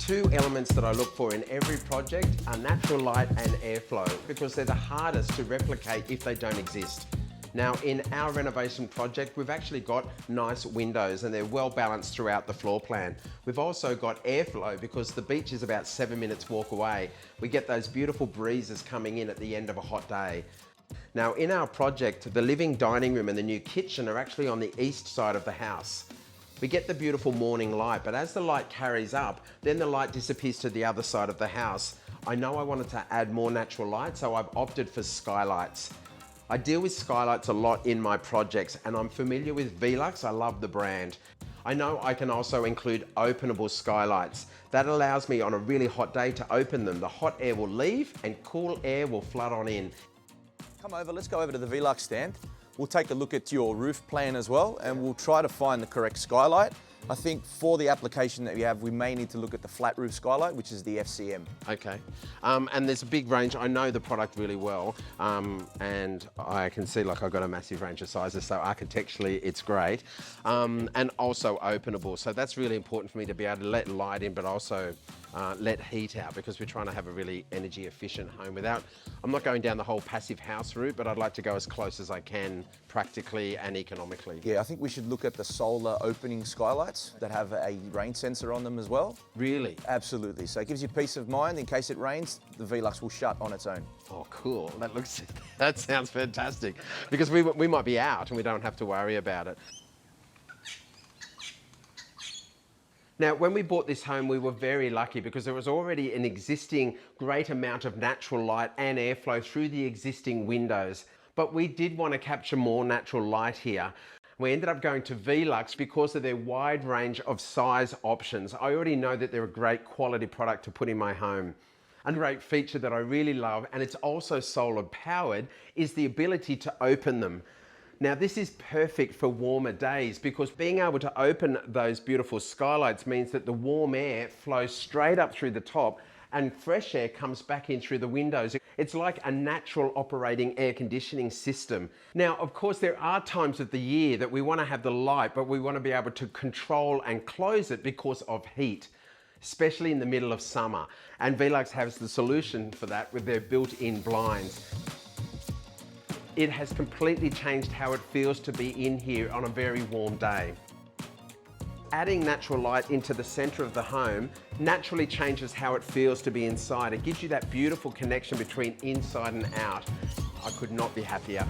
Two elements that I look for in every project are natural light and airflow because they're the hardest to replicate if they don't exist. Now in our renovation project, we've actually got nice windows and they're well balanced throughout the floor plan. We've also got airflow because the beach is about 7 minutes walk away. We get those beautiful breezes coming in at the end of a hot day. Now in our project, the living dining room and the new kitchen are actually on the east side of the house. We get the beautiful morning light, but as the light carries up, then the light disappears to the other side of the house. I know I wanted to add more natural light, so I've opted for skylights. I deal with skylights a lot in my projects and I'm familiar with Velux. I love the brand. I know I can also include openable skylights. That allows me on a really hot day to open them. The hot air will leave and cool air will flood on in. Come over, let's go over to the Velux stand. We'll take a look at your roof plan as well and we'll try to find the correct skylight. I think for the application that we have, we may need to look at the flat roof skylight, which is the FCM. Okay, and there's a big range. I know the product really well, and I can see like I've got a massive range of sizes, so architecturally it's great. And also openable, so that's really important for me to be able to let light in, but also let heat out because we're trying to have a really energy efficient home I'm not going down the whole passive house route, but I'd like to go as close as I can practically and economically. Yeah, I think we should look at the solar opening skylights that have a rain sensor on them as well. Really? Absolutely. So it gives you peace of mind in case it rains, the Velux will shut on its own. Oh, cool. That sounds fantastic because we might be out and we don't have to worry about it. Now, when we bought this home, we were very lucky because there was already an existing great amount of natural light and airflow through the existing windows. But we did want to capture more natural light here. We ended up going to Velux because of their wide range of size options. I already know that they're a great quality product to put in my home. A great feature that I really love, and it's also solar powered, is the ability to open them. Now this is perfect for warmer days because being able to open those beautiful skylights means that the warm air flows straight up through the top and fresh air comes back in through the windows. It's like a natural operating air conditioning system. Now, of course, there are times of the year that we want to have the light, but we want to be able to control and close it because of heat, especially in the middle of summer. And Velux has the solution for that with their built-in blinds. It has completely changed how it feels to be in here on a very warm day. Adding natural light into the center of the home naturally changes how it feels to be inside. It gives you that beautiful connection between inside and out. I could not be happier.